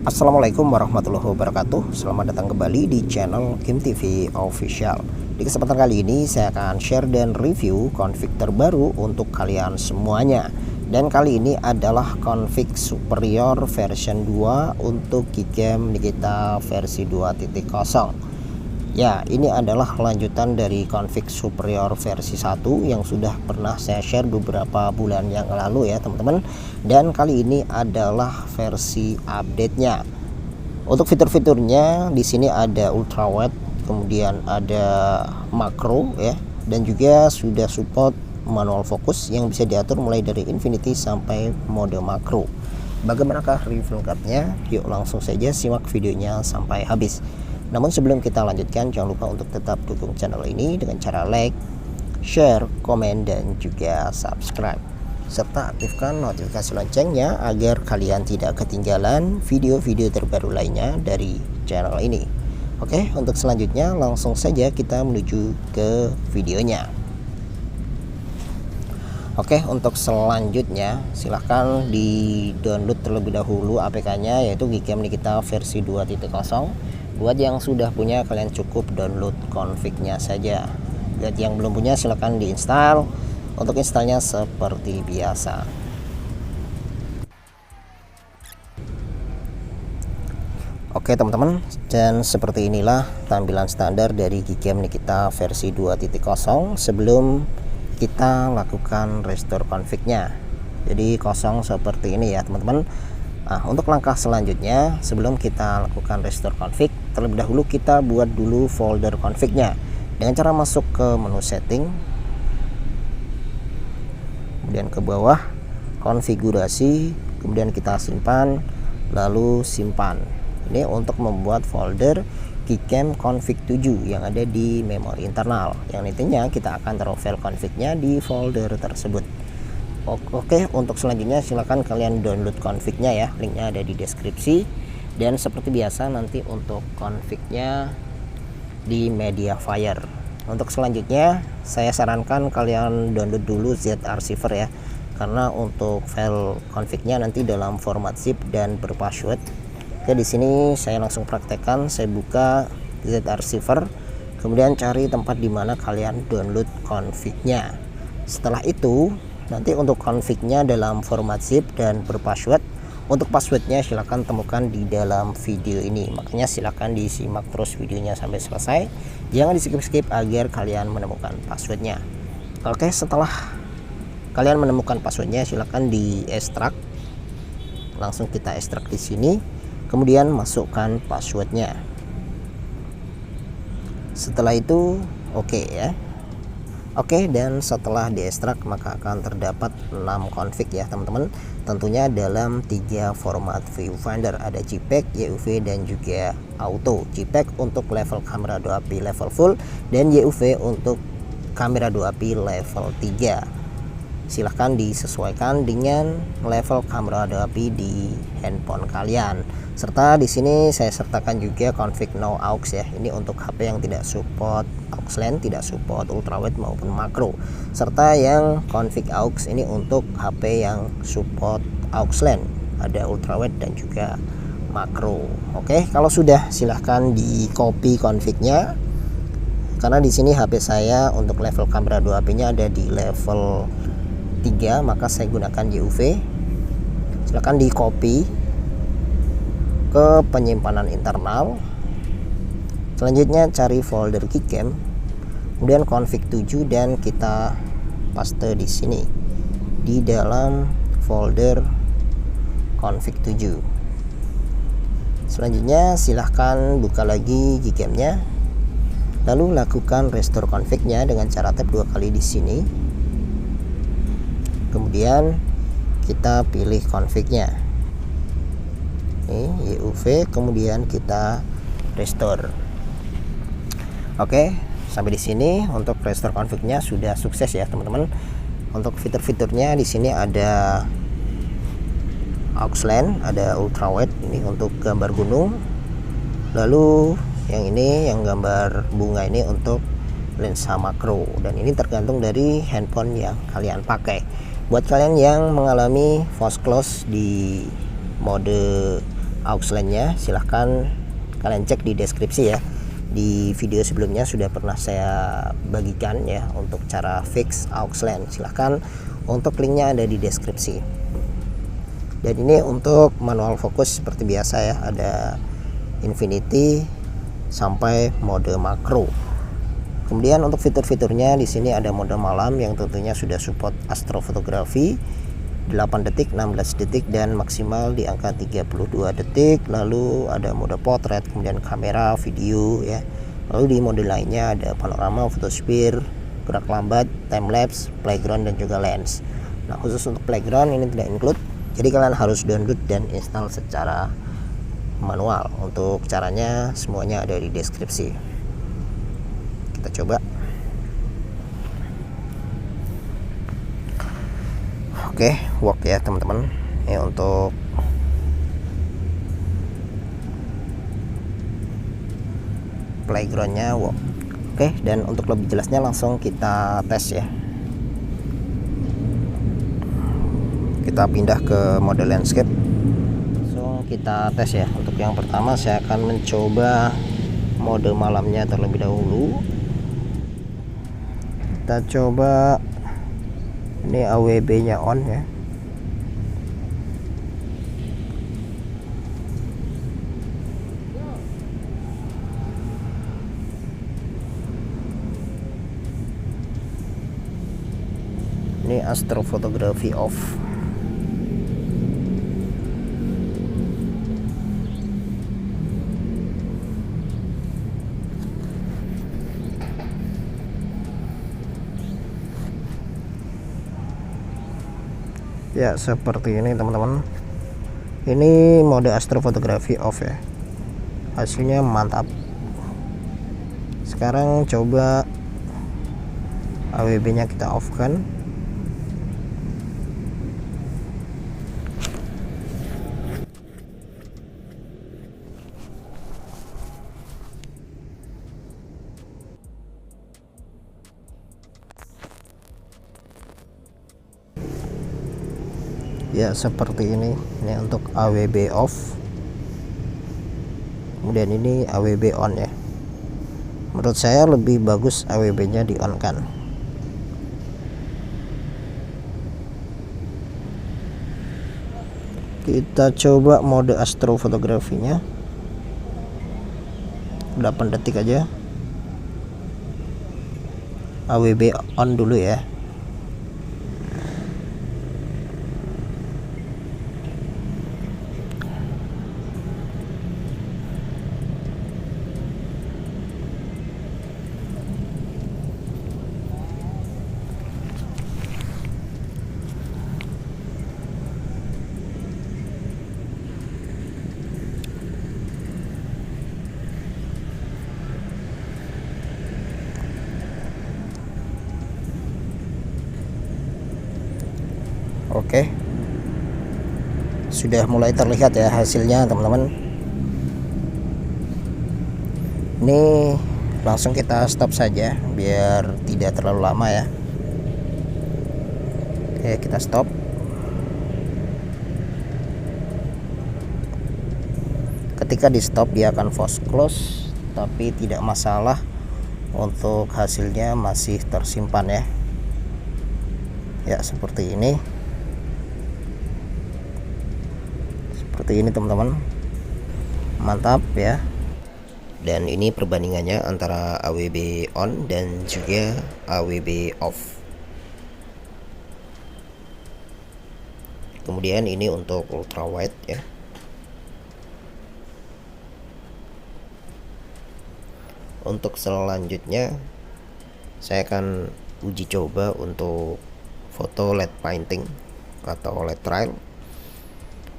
Assalamualaikum warahmatullahi wabarakatuh. Selamat datang kembali di channel Game TV Official. Di kesempatan kali ini saya akan share dan review config terbaru untuk kalian semuanya. Dan kali ini adalah config superior version 2 untuk Gcam Nikita versi 2.0. Ya, ini adalah lanjutan dari config superior versi 1 yang sudah pernah saya share beberapa bulan yang lalu ya teman-teman. Dan kali ini adalah versi update-nya. Untuk fitur-fiturnya di sini ada ultrawide, kemudian ada makro ya, dan juga sudah support manual fokus yang bisa diatur mulai dari infinity sampai mode makro. Bagaimanakah review lengkapnya? Yuk langsung saja simak videonya sampai habis. Namun sebelum kita lanjutkan, jangan lupa untuk tetap dukung channel ini dengan cara like, share, komen, dan juga subscribe. Serta aktifkan notifikasi loncengnya agar kalian tidak ketinggalan video-video terbaru lainnya dari channel ini. Oke, untuk selanjutnya langsung saja kita menuju ke videonya. Oke, untuk selanjutnya silahkan di download terlebih dahulu APK-nya, yaitu Gcam Nikita versi 2.0. Buat yang sudah punya, kalian cukup download config-nya saja. Buat yang belum punya, silahkan diinstal. Untuk installnya seperti biasa. Oke teman-teman, dan seperti inilah tampilan standar dari Gcam Nikita versi 2.0 sebelum kita lakukan restore config-nya. Jadi kosong seperti ini ya teman-teman. Nah, untuk langkah selanjutnya, sebelum kita lakukan restore config, terlebih dahulu kita buat dulu folder config-nya dengan cara masuk ke menu setting, kemudian ke bawah konfigurasi, kemudian kita simpan, lalu simpan. Ini untuk membuat folder Gcam config 7 yang ada di memori internal, yang nantinya kita akan taruh file config-nya di folder tersebut. Oke, untuk selanjutnya silakan kalian download config-nya ya, linknya ada di deskripsi. Dan seperti biasa nanti untuk config-nya di Mediafire. Untuk selanjutnya saya sarankan kalian download dulu zarchiver ya, karena untuk file config-nya nanti dalam format zip dan berpassword. Oke, di sini saya langsung praktekkan. Saya buka zarchiver, kemudian cari tempat di mana kalian download config-nya. Setelah itu nanti untuk config-nya dalam format zip dan berpassword. Untuk passwordnya silahkan temukan di dalam video ini, makanya silahkan disimak terus videonya sampai selesai, jangan di skip-skip agar kalian menemukan passwordnya. Oke, setelah kalian menemukan passwordnya silahkan di ekstrak, langsung kita ekstrak di sini, kemudian masukkan passwordnya. Setelah itu oke ya. Oke, dan setelah diekstrak maka akan terdapat 6 config ya teman-teman, tentunya dalam 3 format viewfinder, ada JPEG, YUV, dan juga auto. JPEG untuk level kamera 2API level full, dan YUV untuk kamera 2API level 3. Silahkan disesuaikan dengan level kamera 2API di handphone kalian. Serta di sini saya sertakan juga config no aux ya. Ini untuk HP yang tidak support aux LAN, tidak support ultrawide maupun makro. Serta yang config aux ini untuk HP yang support aux LAN, ada ultrawide dan juga makro. Oke, kalau sudah silahkan di copy config-nya. Karena di sini HP saya untuk level kamera 2API-nya ada di level 3, maka saya gunakan YUV. Silahkan di copy ke penyimpanan internal. Selanjutnya cari folder Gcam, kemudian config 7, dan kita paste di sini di dalam folder config 7. Selanjutnya silahkan buka lagi Gcam-nya, lalu lakukan restore config-nya dengan cara tap 2 kali di sini. Kemudian kita pilih config-nya, ini YUV, kemudian kita restore. Oke, sampai di sini untuk restore config-nya sudah sukses ya teman-teman. Untuk fitur-fiturnya di sini ada aux LAN, ada ultrawide ini untuk gambar gunung. Lalu yang ini yang gambar bunga ini untuk lensa makro, dan ini tergantung dari handphone yang kalian pakai. Buat kalian yang mengalami false close di mode aux line-nya, silahkan kalian cek di deskripsi ya. Di video sebelumnya sudah pernah saya bagikan ya untuk cara fix aux line. Silahkan, untuk linknya ada di deskripsi. Dan ini untuk manual fokus seperti biasa ya, ada infinity sampai mode makro. Kemudian untuk fitur-fiturnya di sini ada mode malam yang tentunya sudah support astrofotografi 8 detik, 16 detik dan maksimal di angka 32 detik. Lalu ada mode potret, kemudian kamera, video ya. Lalu di mode lainnya ada panorama, photosphere, gerak lambat, time lapse, playground dan juga lens. Nah, khusus untuk playground ini tidak include, jadi kalian harus download dan install secara manual. Untuk caranya semuanya ada di deskripsi. Kita coba. Oke, work ya teman-teman. Ini untuk playgroundnya work. Oke, dan untuk lebih jelasnya langsung kita tes ya. Kita pindah ke mode landscape. Langsung kita tes ya. Untuk yang pertama saya akan mencoba mode malamnya terlebih dahulu. Kita coba, ini AWB nya on ya. Ini astrofotografi off. Ya, seperti ini teman-teman. Ini mode astrofotografi off ya. Hasilnya mantap. Sekarang coba AWB nya kita off kan. Ya, seperti ini untuk AWB off, kemudian ini AWB on ya. Menurut saya lebih bagus AWB nya di on kan. Kita coba mode astrofotografinya 8 detik aja. AWB on dulu ya. Oke, sudah mulai terlihat ya hasilnya teman-teman. Ini langsung kita stop saja biar tidak terlalu lama ya. Oke, kita stop. Ketika di stop dia akan force close, tapi tidak masalah, untuk hasilnya masih tersimpan ya. Ya, seperti ini. Seperti ini teman-teman, mantap ya. Dan ini perbandingannya antara AWB on dan juga AWB off. Kemudian ini untuk ultra wide ya. Untuk selanjutnya saya akan uji coba untuk foto LED painting atau LED trail.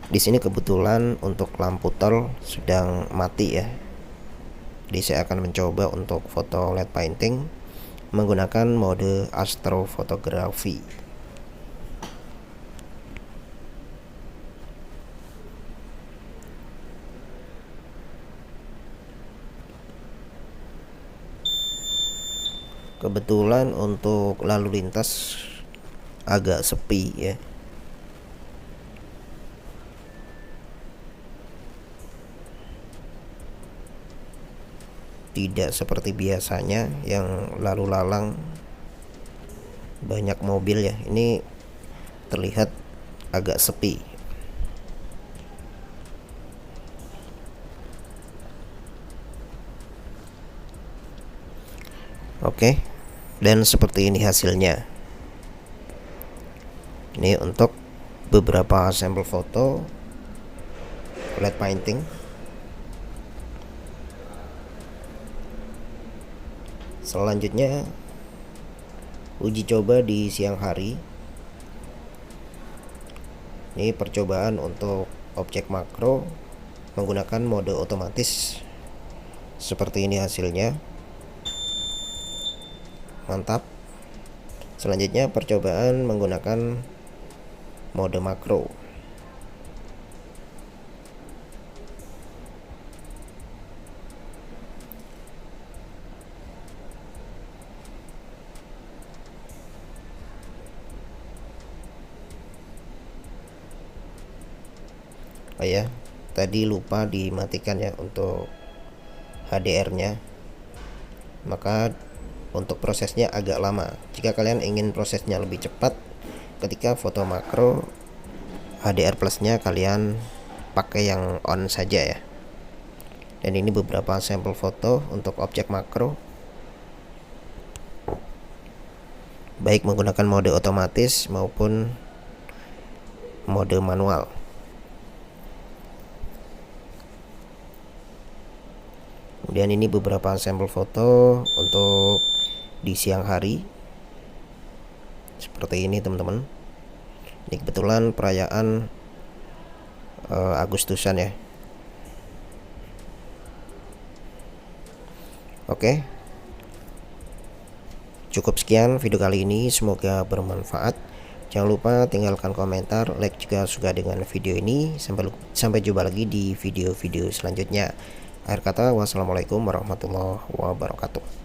Di sini kebetulan untuk lampu tol sedang mati ya. Jadi saya akan mencoba untuk foto LED painting menggunakan mode astrofotografi. Kebetulan untuk lalu lintas agak sepi ya. tidak seperti biasanya yang lalu lalang banyak mobil ya. Ini terlihat agak sepi. Oke, dan seperti ini hasilnya. Ini untuk beberapa sampel foto LED painting. Selanjutnya uji coba di siang hari. Ini percobaan untuk objek makro menggunakan mode otomatis. Seperti ini hasilnya. Mantap. Selanjutnya percobaan menggunakan mode makro. Oh ya, tadi lupa dimatikan ya untuk HDR-nya. Maka untuk prosesnya agak lama. Jika kalian ingin prosesnya lebih cepat, ketika foto makro HDR plusnya kalian pakai yang on saja ya. Dan ini beberapa sampel foto untuk objek makro, baik menggunakan mode otomatis maupun mode manual. Kemudian ini beberapa sampel foto untuk di siang hari. Seperti ini teman-teman. Ini kebetulan perayaan Agustusan ya. Oke. Cukup sekian video kali ini, semoga bermanfaat. Jangan lupa tinggalkan komentar, like jika suka dengan video ini. Sampai jumpa lagi di video-video selanjutnya. Akhir kata, wassalamualaikum warahmatullahi wabarakatuh.